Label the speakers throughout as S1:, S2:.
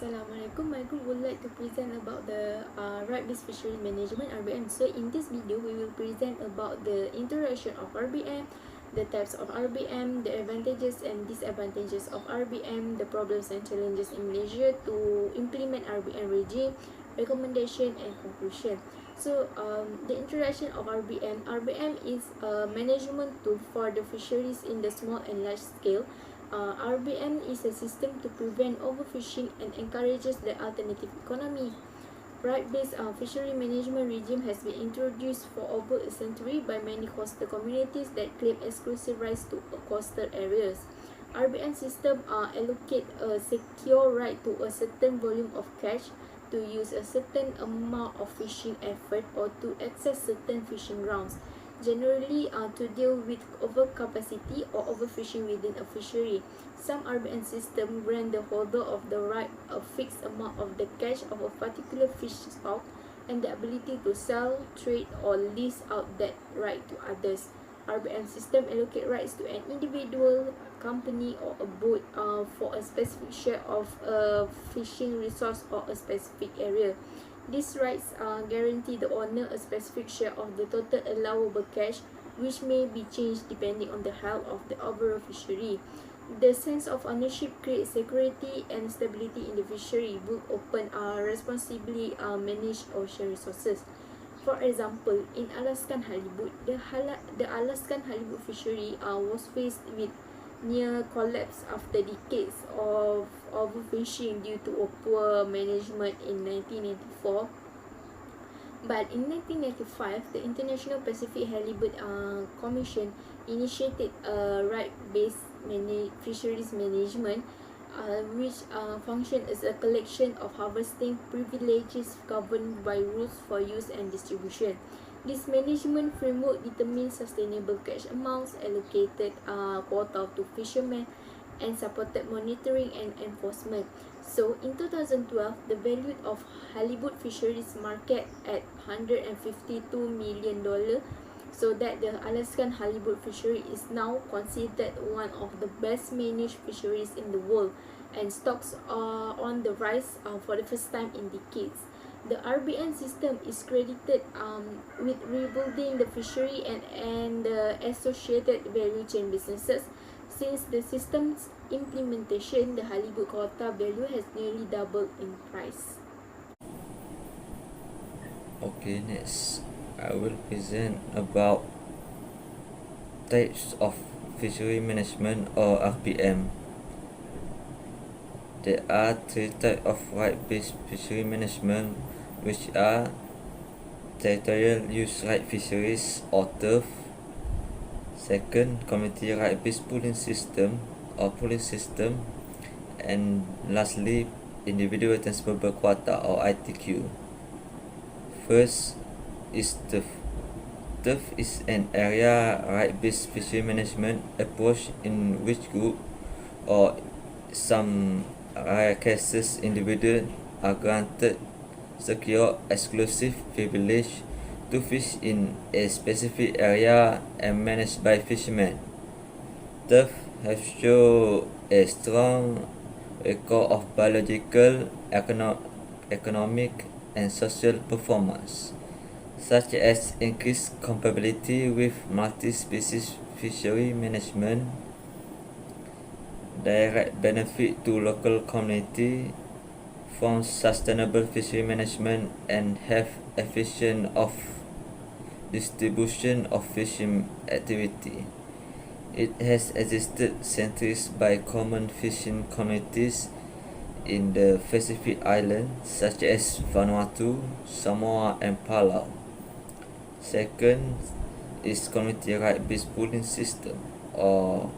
S1: Assalamualaikum. My group would like to present about the right-based fishery management (RBM). So in this video, we will present about the introduction of RBM, the types of RBM, the advantages and disadvantages of RBM, the problems and challenges in Malaysia to implement RBM regime, recommendation and conclusion. So the introduction of RBM. RBM is a management tool for the fisheries in the small and large scale. RBM is a system to prevent overfishing and encourages the alternative economy. Right-based fishery management regime has been introduced for over a century by many coastal communities that claim exclusive rights to coastal areas. RBM system allocate a secure right to a certain volume of catch, to use a certain amount of fishing effort, or to access certain fishing grounds, generally to deal with overcapacity or overfishing within a fishery. Some RBN system grant the holder of the right a fixed amount of the catch of a particular fish stock and the ability to sell, trade, or lease out that right to others. RBN system allocate rights to an individual, company, or a boat for a specific share of a fishing resource or a specific area. These rights guarantee the owner a specific share of the total allowable catch, which may be changed depending on the health of the overall fishery. The sense of ownership creates security and stability in the fishery, will open responsibly managed ocean resources. For example, in Alaskan halibut, the Alaskan halibut fishery was faced with near collapse after decades of overfishing due to a poor management in 1994. But in 1995, the International Pacific Halibut Commission initiated a right-based fisheries management, which functioned as a collection of harvesting privileges governed by rules for use and distribution. This management framework determines sustainable catch amounts, allocated quota to fishermen, and supported monitoring and enforcement. So in 2012, the value of halibut fisheries market at $152 million, so that the Alaskan halibut fishery is now considered one of the best managed fisheries in the world, and stocks are on the rise for the first time in decades. The RBN system is credited with rebuilding the fishery and the associated value chain businesses. Since the system's implementation, the halibut quota value has nearly doubled in price.
S2: Okay, next I will present about types of fishery management or RPM. There are three types of right-based fishery management, which are territorial use right fisheries or TURF. Second, community right-based pooling system or pooling system, and lastly, individual transferable quota or ITQ. First is TURF. TURF is an area right-based fishery management approach in which group or some rare cases individuals are granted secure exclusive privilege to fish in a specific area and managed by fishermen. TURF have shown a strong record of biological, economic, and social performance, such as increased compatibility with multi-species fishery management, direct benefit to local community from sustainable fishery management, and have efficient of distribution of fishing activity. It has existed centuries by common fishing communities in the Pacific Islands such as Vanuatu, Samoa, and Palau. Second is community right-based pooling system or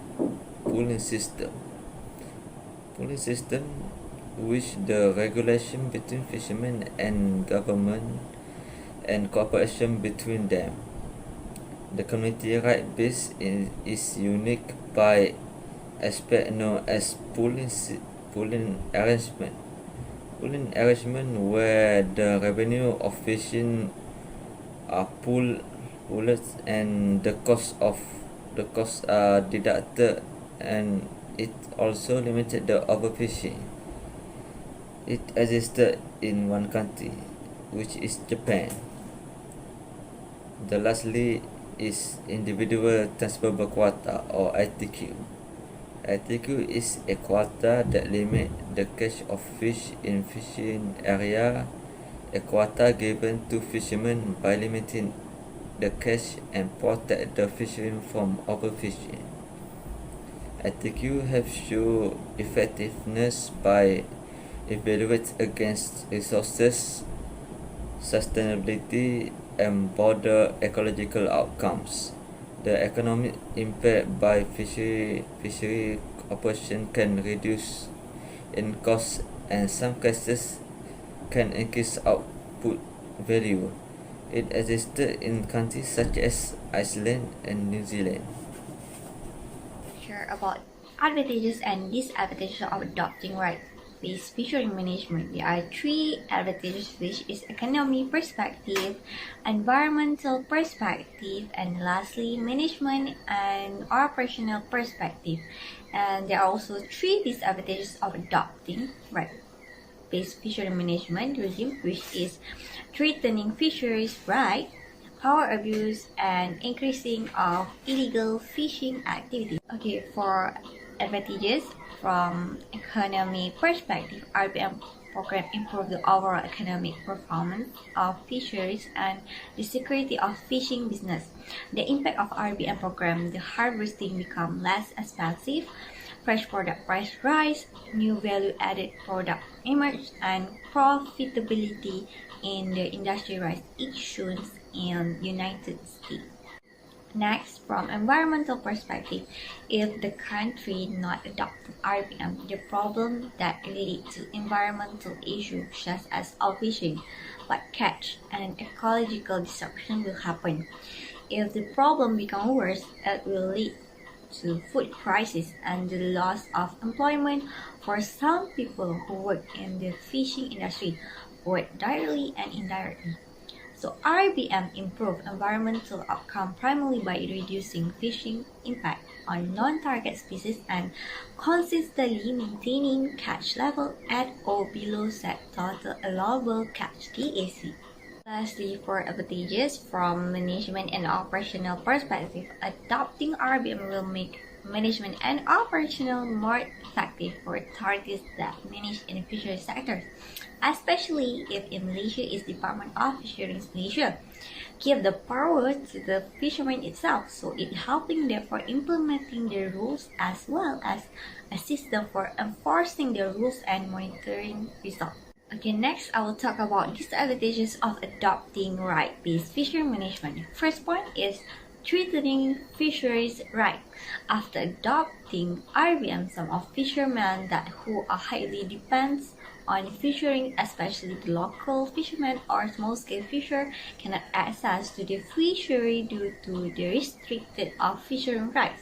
S2: pooling system. Pooling system, which the regulation between fishermen and government and cooperation between them. The community right-based is unique by aspect known as pooling arrangement. Pooling arrangement where the revenue of fishing are pooled and the cost are deducted, and it also limited the overfishing. It existed in one country, which is Japan. The lastly is individual transferable quota or ITQ. ITQ is a quota that limits the catch of fish in fishing area, a quota given to fishermen by limiting the catch and protect the fishermen from overfishing. ITQ have shown effectiveness by evaluating against resources, sustainability, and broader ecological outcomes. The economic impact by fishery operation can reduce in cost and some cases can increase output value. It existed in countries such as Iceland and New Zealand.
S3: Share about advantages and disadvantages of adopting right-based fishery management. There are three advantages, which is economic perspective, environmental perspective, and lastly, management and operational perspective. And there are also three disadvantages of adopting right-based fishery management regime, which is threatening fisheries rights, power abuse, and increasing of illegal fishing activity. Okay, for advantages from economic perspective, RBM program improve the overall economic performance of fisheries and the security of fishing business. The impact of RBM program, the harvesting become less expensive, fresh product price rise, new value-added product emerge, and profitability in the industry rise, each shown in United States. Next, from environmental perspective, if the country not adopt RBM, the problem that lead to environmental issues such as overfishing, catch, and ecological disruption will happen. If the problem becomes worse, it will lead to food crisis and the loss of employment for some people who work in the fishing industry, both directly and indirectly. So RBM improve environmental outcome primarily by reducing fishing impact on non-target species and consistently maintaining catch level at or below set total allowable catch TAC. Lastly, for advantages from management and operational perspective, adopting RBM will make management and operational more effective for authorities that manage in the fisheries sector, especially if in Malaysia is Department of Fisheries Malaysia. Give the power to the fisherman itself, so it helping them for implementing the rules as well as assist them for enforcing the rules and monitoring results. Okay, next I will talk about disadvantages of adopting right-based fishery management. First point is threatening fisheries right. After adopting RBM, some of fishermen who are highly depends on fishing, especially the local fishermen or small-scale fisher, cannot access to the fishery due to the restricted of fishing rights.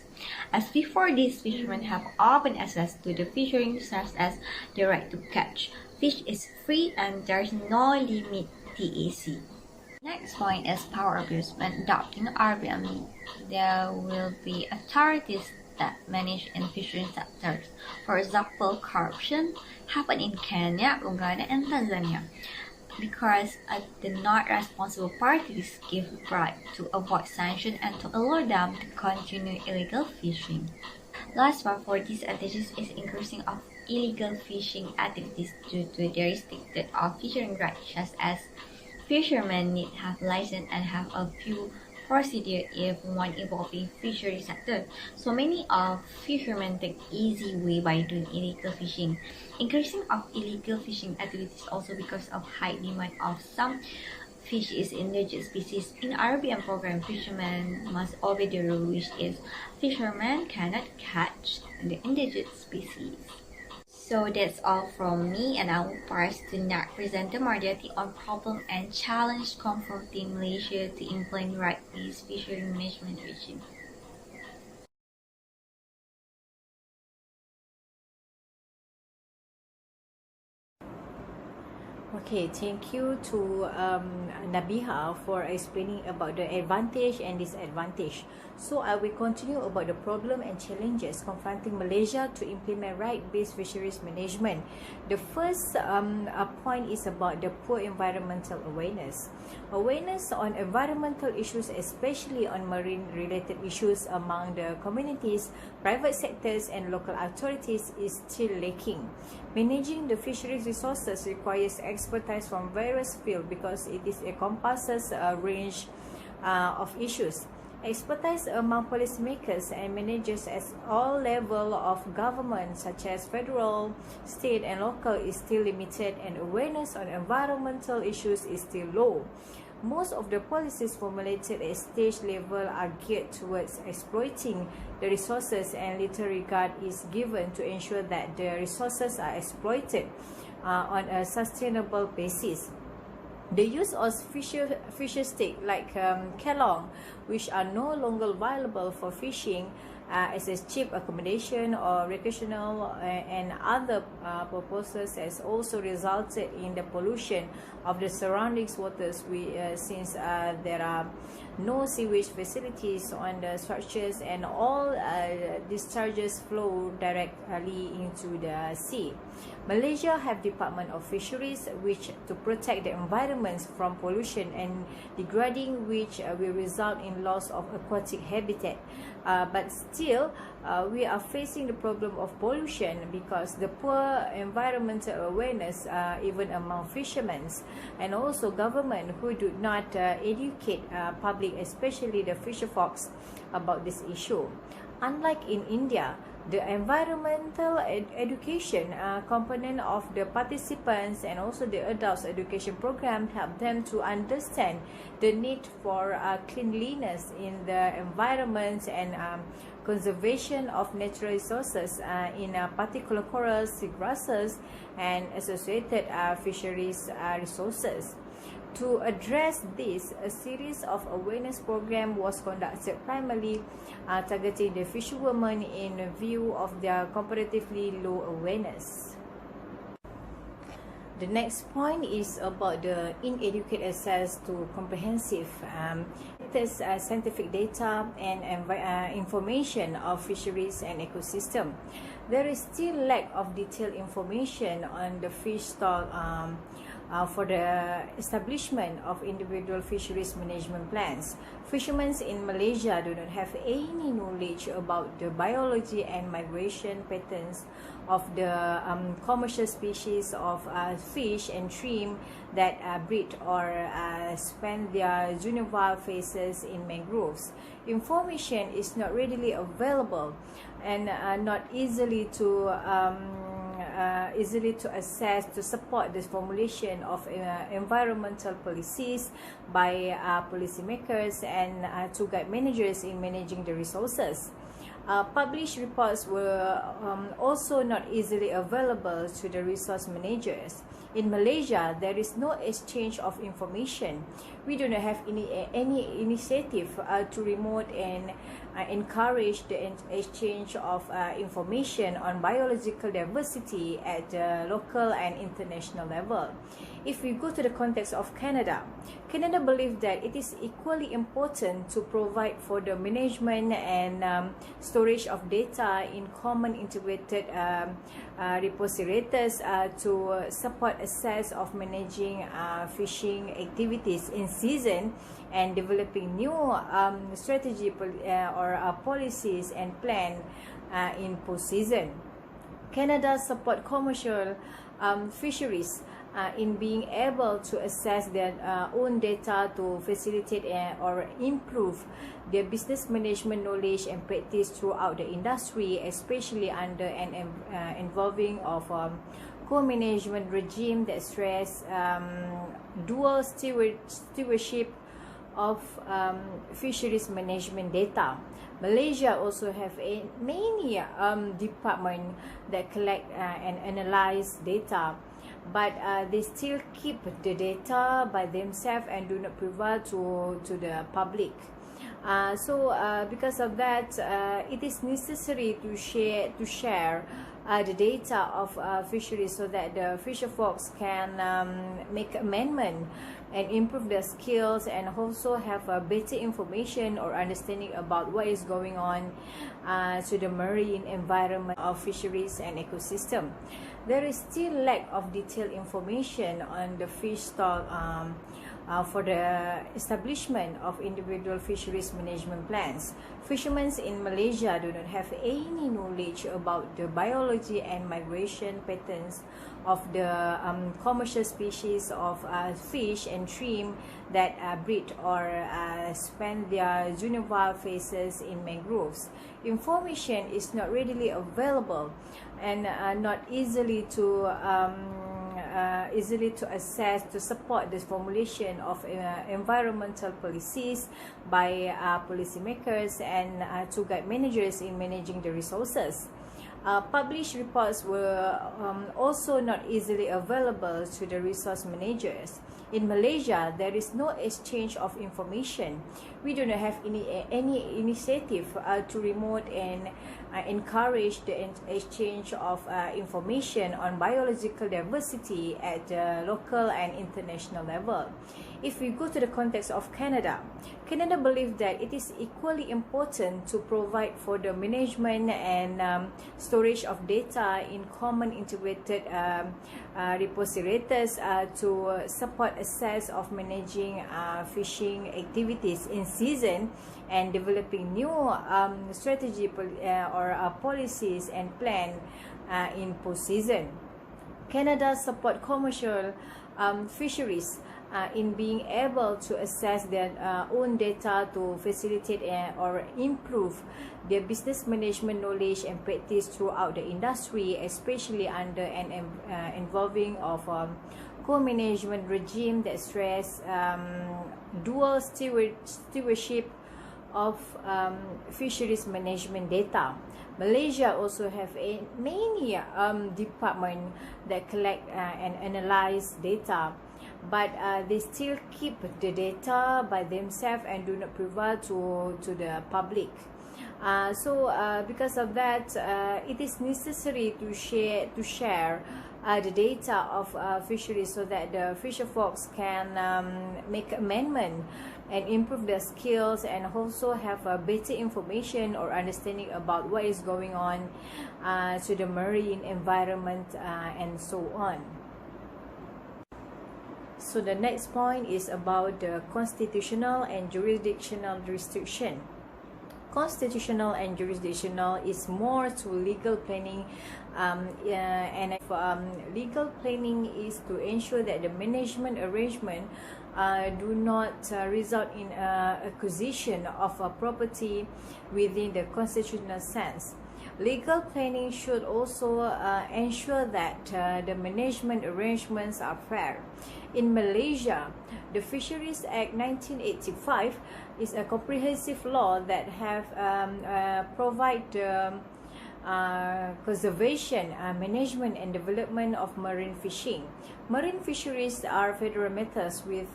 S3: As before, these fishermen have open access to the fishery such as the right to catch. Fish is free and there is no limit TAC. Next point is power abuse. When adopting RBM, there will be authorities that manage in fishery sectors. For example, corruption happened in Kenya, Uganda, and Tanzania because the not responsible parties give bribe to avoid sanction and to allow them to continue illegal fishing. Last one for disadvantages is increasing of illegal fishing activities due to the restricted of fishing rights, such as fishermen need have license and have a few procedure if one involving fishery sector. So many of fishermen take easy way by doing illegal fishing. Increasing of illegal fishing activities also because of high demand of some fish is endangered species. In RBM program, fishermen must obey the rule, which is fishermen cannot catch the endangered species. So that's all from me, and I will pass to Nak present the modality on problem and challenge confronting Malaysia to implement right-based fishery management regime.
S4: Okay, thank you to Nabiha for explaining about the advantage and disadvantage. So I will continue about the problem and challenges confronting Malaysia to implement right-based fisheries management. The first point is about the poor environmental awareness. Awareness on environmental issues, especially on marine-related issues among the communities, private sectors and local authorities is still lacking. Managing the fisheries resources requires expertise from various fields because it encompasses a range of issues. Expertise among policymakers and managers at all levels of government, such as federal, state and local, is still limited, and awareness on environmental issues is still low. Most of the policies formulated at state level are geared towards exploiting the resources, and little regard is given to ensure that the resources are exploited on a sustainable basis. The use of fisher stick like kelong, which are no longer viable for fishing as a cheap accommodation or recreational and other purposes, has also resulted in the pollution of the surrounding waters since there are no sewage facilities on the structures, and all discharges flow directly into the sea. Malaysia have Department of Fisheries which to protect the environment from pollution and degrading, which will result in loss of aquatic habitat. But still, we are facing the problem of pollution because the poor environmental awareness even among fishermen, and also government who do not educate public, especially the fisher folks, about this issue. Unlike in India, the environmental education component of the participants and also the adults education program help them to understand the need for cleanliness in the environment and conservation of natural resources, in particular corals, seagrasses and associated fisheries resources. To address this, a series of awareness program was conducted, primarily targeting the fisherwomen in view of their comparatively low awareness. The next point is about the inadequate access to comprehensive scientific data and information of fisheries and ecosystem. There is still lack of detailed information on the fish stock for the establishment of individual fisheries management plans. Fishermen in Malaysia do not have any knowledge about the biology and migration patterns of the commercial species of fish and shrimp that breed or spend their juvenile phases in mangroves. Information is not readily available and not easily to assess to support the formulation of environmental policies by policymakers and to guide managers in managing the resources. Published reports were also not easily available to the resource managers. In Malaysia, there is no exchange of information. We do not have any initiative to promote and encourage the exchange of information on biological diversity at the local and international level. If we go to the context of Canada believes that it is equally important to provide for the management and storage of data in common integrated repositories to support access of managing fishing activities in season and developing new strategy or policies and plan in post-season. Canada support commercial fisheries in being able to access their own data to facilitate or improve their business management knowledge and practice throughout the industry, especially under an involving of co-management regime that stress dual stewardship of fisheries management data. Malaysia also have many departments that collect and analyze data, but they still keep the data by themselves and do not provide to the public. So because of that, it is necessary to share the data of fisheries so that the fisher folks can make amendment and improve their skills and also have better information or understanding about what is going on to the marine environment of fisheries and ecosystem. There is still lack of detailed information on the fish stock for the establishment of individual fisheries management plans. Fishermen in Malaysia do not have any knowledge about the biology and migration patterns of the commercial species of fish and shrimp that breed or spend their juvenile phases in mangroves. Information is not readily available and not easily to assess to support the formulation of environmental policies by policymakers and to guide managers in managing the resources. Published reports were also not easily available to the resource managers. In Malaysia, there is no exchange of information. We do not have any initiative to promote and encourage the exchange of information on biological diversity at the local and international level. If we go to the context of Canada, Canada believes that it is equally important to provide for the management and storage of data in common integrated repositories to support access of managing fishing activities in season and developing new strategy or policies and plan in post-season. Canada support commercial fisheries in being able to access their own data to facilitate or improve their business management knowledge and practice throughout the industry, especially under an involving of co-management regime that stress dual stewardship of fisheries management data. Malaysia also have many departments that collect and analyze data, but they still keep the data by themselves and do not provide to the public. Because of that, it is necessary to share the data of fisheries so that the fisher folks can make amendment and improve their skills and also have better information or understanding about what is going on to the marine environment and so on. So the next point is about the constitutional and jurisdictional restriction. Constitutional and jurisdictional is more to legal planning, legal planning is to ensure that the management arrangement do not result in acquisition of a property within the constitutional sense. Legal planning should also ensure that the management arrangements are fair. In Malaysia, the Fisheries Act 1985 is a comprehensive law that have provide conservation, management and development of marine fishing. Marine fisheries are federal matters with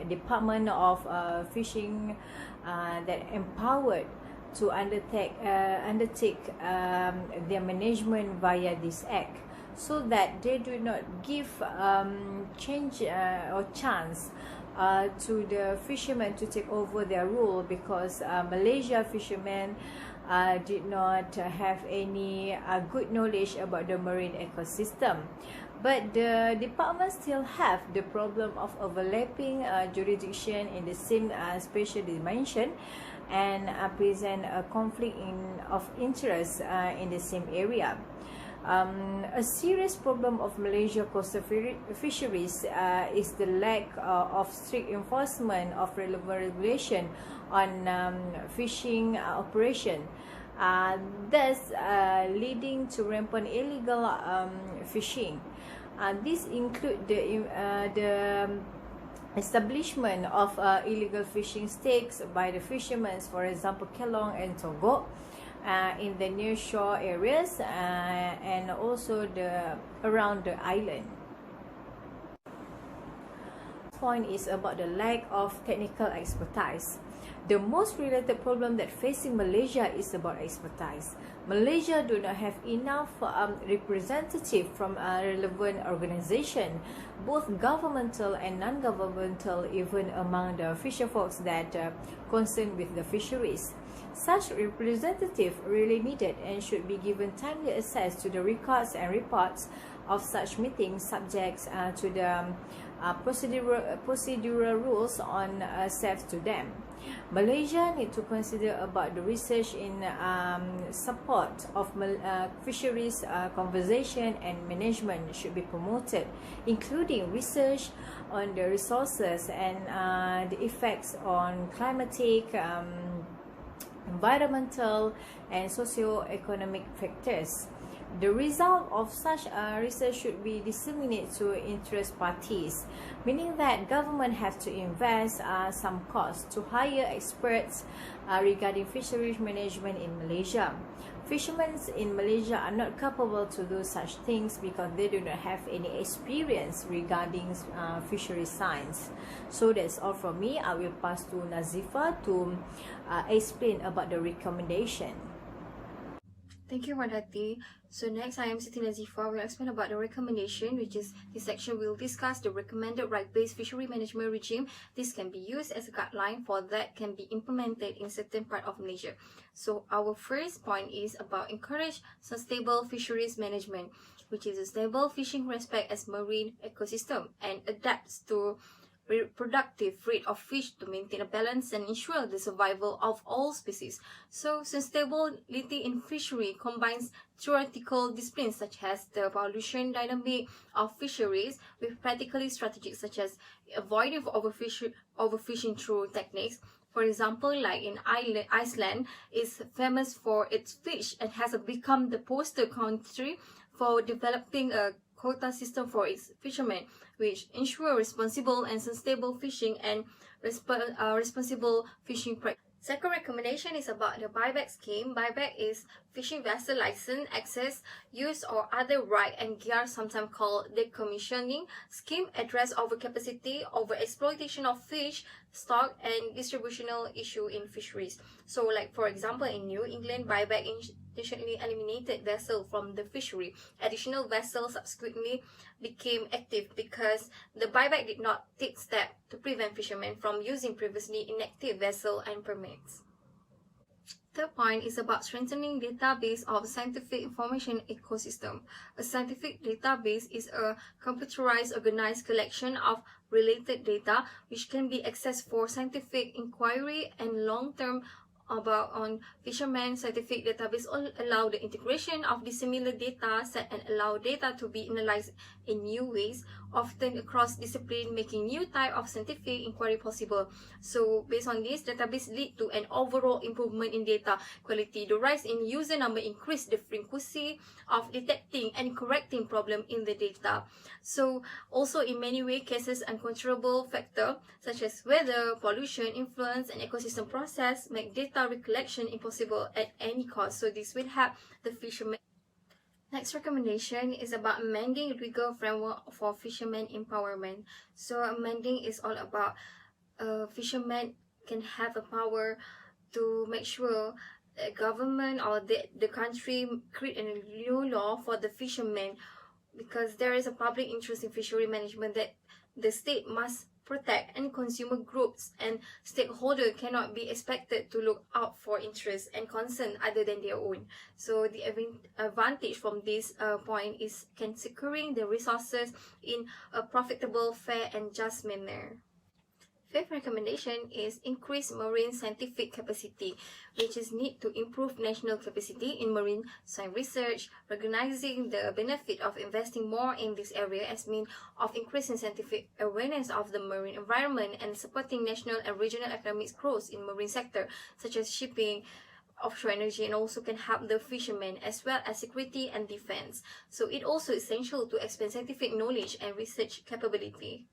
S4: Department of Fishing that empowered to undertake their management via this act, so that they do not give change or chance to the fishermen to take over their role, because Malaysia fishermen did not have any good knowledge about the marine ecosystem. But the department still have the problem of overlapping jurisdiction in the same special dimension and present a conflict of interest in the same area. A serious problem of Malaysia coastal fisheries is the lack of strict enforcement of relevant regulation on fishing operation, thus leading to rampant illegal fishing. This include the establishment of illegal fishing stakes by the fishermen, for example, Kelong and Togok, in the near shore areas and also around the island. point is about the lack of technical expertise. The most related problem that facing Malaysia is about expertise. Malaysia do not have enough representative from a relevant organization, both governmental and non-governmental, even among the fisher folks that concerned with the fisheries. Such representative really needed and should be given timely access to the records and reports of such meetings, subjects to the procedural rules on set to them. Malaysia need to consider about the research in support of fisheries conservation and management should be promoted, including research on the resources and the effects on climatic, environmental and socio-economic factors. The result of such research should be disseminated to interest parties, meaning that government have to invest some cost to hire experts regarding fisheries management in Malaysia. Fishermen in Malaysia are not capable to do such things because they do not have any experience regarding fisheries science. So that's all from me. I will pass to Nazifa to explain about the recommendation.
S1: Thank you, Radhati. So next, I am Siti Nazifa. We'll explain about the recommendation, which is this section will discuss the recommended right-based fishery management regime. This can be used as a guideline for that can be implemented in certain part of Malaysia. So our first point is about encourage sustainable fisheries management, which is a stable fishing respect as marine ecosystem and adapts to reproductive rate of fish to maintain a balance and ensure the survival of all species. So sustainability in fishery combines theoretical disciplines such as the pollution dynamic of fisheries with practical strategies such as avoiding overfishing through techniques. For example, like in Iceland is famous for its fish and has become the poster country for developing a quota system for its fishermen, which ensure responsible and sustainable fishing and responsible fishing practice. Second recommendation is about the buyback scheme. Buyback is fishing vessel license, access, use or other right and gear, sometimes called decommissioning scheme, address overcapacity, overexploitation of fish stock and distributional issue in fisheries. So like for example in New England, buyback intentionally eliminated vessel from the fishery. Additional vessels subsequently became active because the buyback did not take steps to prevent fishermen from using previously inactive vessel and permits. Third point is about strengthening database of scientific information ecosystem. A scientific database is a computerized organized collection of related data which can be accessed for scientific inquiry and long-term about on fishermen. Scientific database allow the integration of the similar data set and allow data to be analyzed in new ways, often across discipline, making new type of scientific inquiry possible. So based on this, database lead to an overall improvement in data quality. The rise in user number increase the frequency of detecting and correcting problem in the data. So also in many way cases uncontrollable factor such as weather, pollution, influence and ecosystem process make data recollection impossible at any cost. So this will help the fishermen. Next recommendation is about amending legal framework for fishermen empowerment. So amending is all about fishermen can have a power to make sure the government or the country create a new law for the fishermen, because there is a public interest in fishery management that the state must protect, and consumer groups and stakeholders cannot be expected to look out for interests and concern other than their own. So the advantage from this point is can securing the resources in a profitable, fair and just manner. Fifth recommendation is increase marine scientific capacity, which is need to improve national capacity in marine science research, recognizing the benefit of investing more in this area as means of increasing scientific awareness of the marine environment and supporting national and regional economic growth in marine sector, such as shipping, offshore energy, and also can help the fishermen as well as security and defense. So it also essential to expand scientific knowledge and research capability.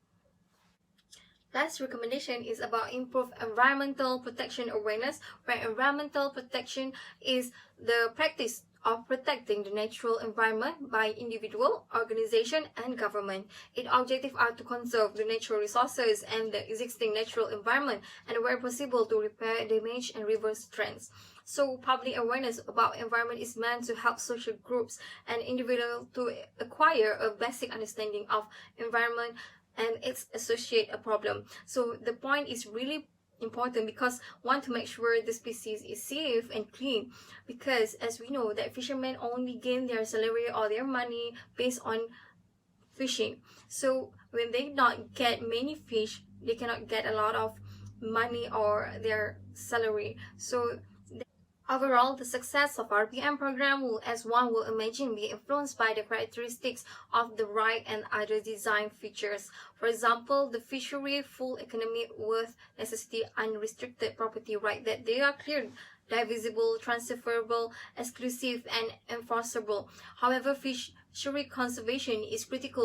S1: Last recommendation is about improve environmental protection awareness, where environmental protection is the practice of protecting the natural environment by individual, organization, and government. Its objectives are to conserve the natural resources and the existing natural environment, and where possible to repair damage and reverse trends. So public awareness about environment is meant to help social groups and individuals to acquire a basic understanding of environment and its associated problem. So the point is really important because want to make sure the species is safe and clean, because as we know that fishermen only gain their salary or their money based on fishing. So when they not get many fish, they cannot get a lot of money or their salary. So overall, the success of RBM program will, as one will imagine, be influenced by the characteristics of the right and other design features. For example, the fishery full economy with necessity unrestricted property right, that they are clear, divisible, transferable, exclusive, and enforceable. However, fishery conservation is critical